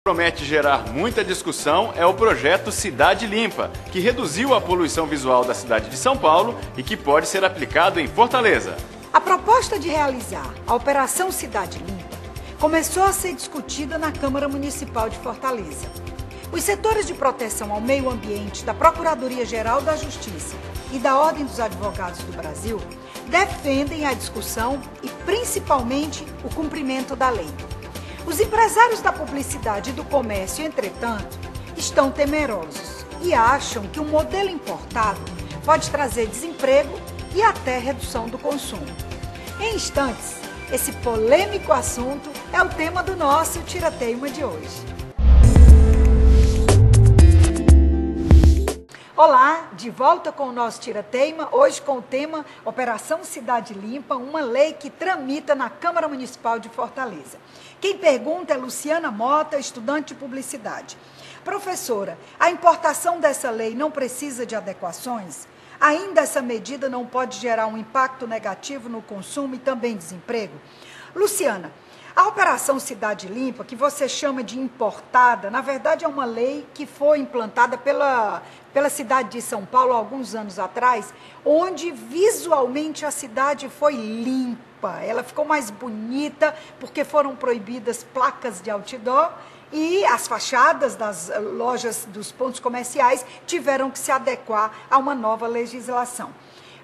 Promete gerar muita discussão é o projeto Cidade Limpa, que reduziu a poluição visual da cidade de São Paulo e que pode ser aplicado em Fortaleza. A proposta de realizar a Operação Cidade Limpa começou a ser discutida na Câmara Municipal de Fortaleza. Os setores de proteção ao meio ambiente da Procuradoria-Geral da Justiça e da Ordem dos Advogados do Brasil defendem a discussão e, principalmente, o cumprimento da lei. Os empresários da publicidade e do comércio, entretanto, estão temerosos e acham que o modelo importado pode trazer desemprego e até redução do consumo. Em instantes, esse polêmico assunto é o tema do nosso Tira-Teima de hoje. Olá, de volta com o nosso Tira-Teima, hoje com o tema Operação Cidade Limpa, uma lei que tramita na Câmara Municipal de Fortaleza. Quem pergunta é Luciana Mota, estudante de publicidade. Professora, a importação dessa lei não precisa de adequações? Ainda essa medida não pode gerar um impacto negativo no consumo e também desemprego? Luciana, a Operação Cidade Limpa, que você chama de importada, na verdade é uma lei que foi implantada pela cidade de São Paulo há alguns anos atrás, onde visualmente a cidade foi limpa. Ela ficou mais bonita porque foram proibidas placas de outdoor e as fachadas das lojas, dos pontos comerciais, tiveram que se adequar a uma nova legislação.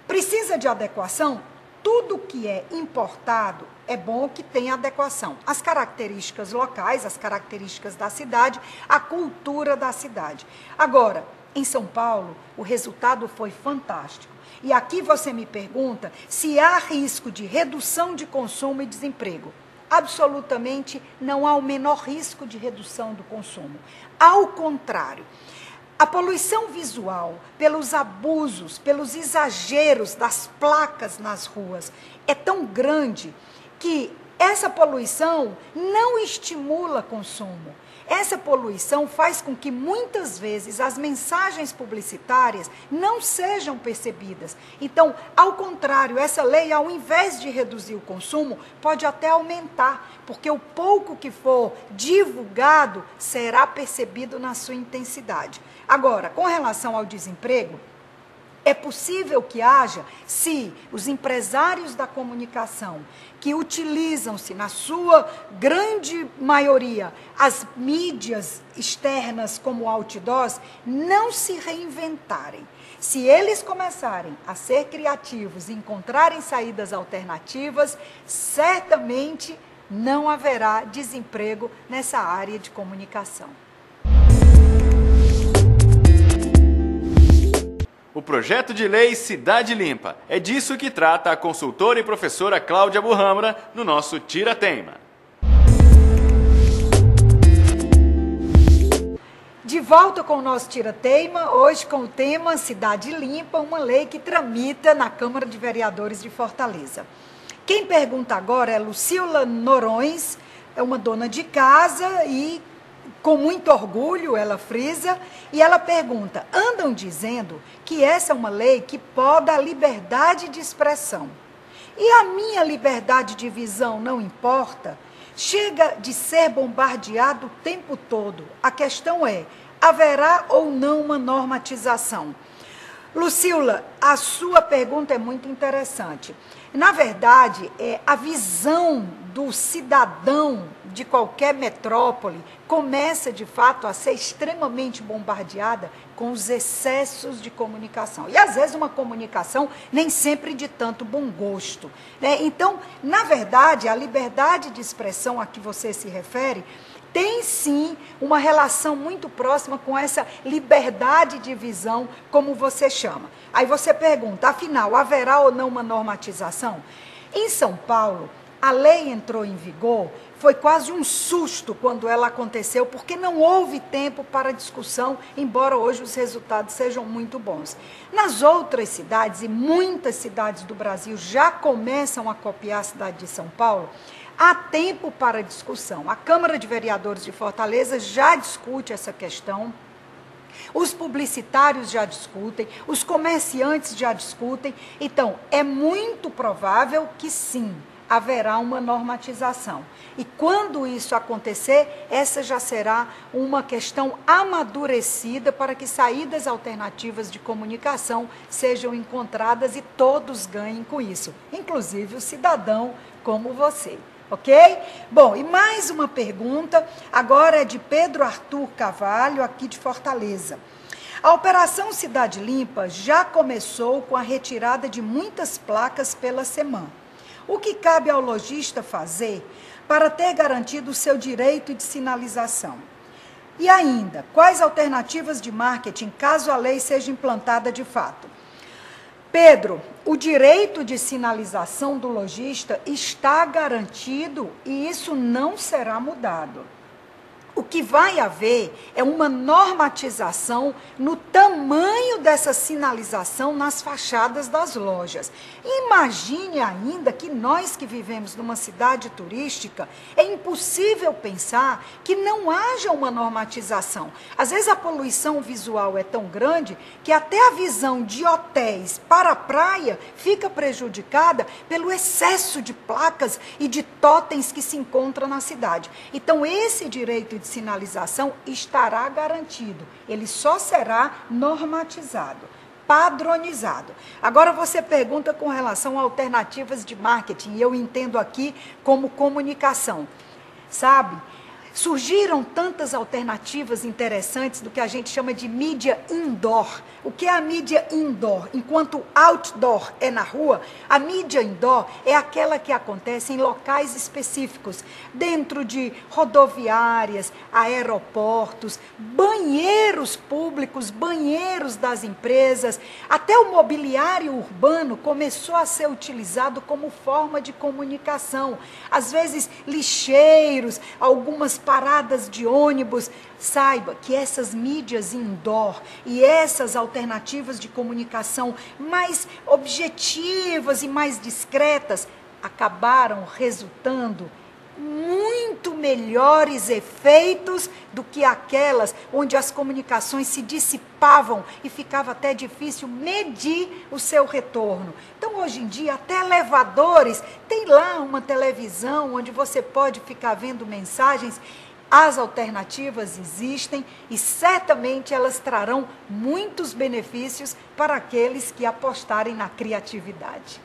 Precisa de adequação? Tudo que é importado é bom que tenha adequação. As características locais, as características da cidade, a cultura da cidade. Agora, em São Paulo, o resultado foi fantástico. E aqui você me pergunta se há risco de redução de consumo e desemprego. Absolutamente não há o menor risco de redução do consumo. Ao contrário, a poluição visual, pelos abusos, pelos exageros das placas nas ruas, é tão grande que essa poluição não estimula consumo. Essa poluição faz com que muitas vezes as mensagens publicitárias não sejam percebidas. Então, ao contrário, essa lei, ao invés de reduzir o consumo, pode até aumentar, porque o pouco que for divulgado será percebido na sua intensidade. Agora, com relação ao desemprego, é possível que haja, se os empresários da comunicação, que utilizam-se, na sua grande maioria, as mídias externas como outdoors, não se reinventarem. Se eles começarem a ser criativos e encontrarem saídas alternativas, certamente não haverá desemprego nessa área de comunicação. O projeto de lei Cidade Limpa. É disso que trata a consultora e professora Cláudia Burrâmara no nosso Tira-Teima. De volta com o nosso Tira-Teima, hoje com o tema Cidade Limpa, uma lei que tramita na Câmara de Vereadores de Fortaleza. Quem pergunta agora é Lucila Norões, é uma dona de casa e com muito orgulho, ela frisa, e ela pergunta, andam dizendo que essa é uma lei que poda a liberdade de expressão. E a minha liberdade de visão não importa? Chega de ser bombardeado o tempo todo. A questão é, haverá ou não uma normatização? Lucila, a sua pergunta é muito interessante. Na verdade, a visão do cidadão de qualquer metrópole começa, de fato, a ser extremamente bombardeada com os excessos de comunicação. E, às vezes, uma comunicação nem sempre de tanto bom gosto, né? Então, na verdade, a liberdade de expressão a que você se refere tem, sim, uma relação muito próxima com essa liberdade de visão, como você chama. Aí você pergunta, afinal, haverá ou não uma normatização? Em São Paulo, a lei entrou em vigor, foi quase um susto quando ela aconteceu, porque não houve tempo para discussão, embora hoje os resultados sejam muito bons. Nas outras cidades, e muitas cidades do Brasil já começam a copiar a cidade de São Paulo, há tempo para discussão. A Câmara de Vereadores de Fortaleza já discute essa questão, os publicitários já discutem, os comerciantes já discutem. Então, é muito provável que sim, haverá uma normatização. E quando isso acontecer, essa já será uma questão amadurecida para que saídas alternativas de comunicação sejam encontradas e todos ganhem com isso, inclusive o cidadão como você. Ok? Bom, e mais uma pergunta, agora é de Pedro Arthur Carvalho, aqui de Fortaleza. A Operação Cidade Limpa já começou com a retirada de muitas placas pela semana. O que cabe ao lojista fazer para ter garantido o seu direito de sinalização? E ainda, quais alternativas de marketing caso a lei seja implantada de fato? Pedro, o direito de sinalização do lojista está garantido e isso não será mudado. O que vai haver é uma normatização no tamanho dessa sinalização nas fachadas das lojas. Imagine ainda que nós que vivemos numa cidade turística, é impossível pensar que não haja uma normatização. Às vezes a poluição visual é tão grande que até a visão de hotéis para a praia fica prejudicada pelo excesso de placas e de totens que se encontram na cidade. Então esse direito de sinalização estará garantido, ele só será normatizado, padronizado. Agora você pergunta com relação a alternativas de marketing, e eu entendo aqui como comunicação. Sabe, surgiram tantas alternativas interessantes do que a gente chama de mídia indoor. O que é a mídia indoor? Enquanto outdoor é na rua, a mídia indoor é aquela que acontece em locais específicos, dentro de rodoviárias, aeroportos, banheiros públicos, banheiros das empresas, até o mobiliário urbano começou a ser utilizado como forma de comunicação. Às vezes lixeiros, algumas paradas de ônibus. Saiba que essas mídias indoor e essas alternativas de comunicação mais objetivas e mais discretas acabaram resultando muito melhores efeitos do que aquelas onde as comunicações se dissipavam e ficava até difícil medir o seu retorno. Então, hoje em dia, até elevadores, tem lá uma televisão onde você pode ficar vendo mensagens. As alternativas existem e certamente elas trarão muitos benefícios para aqueles que apostarem na criatividade.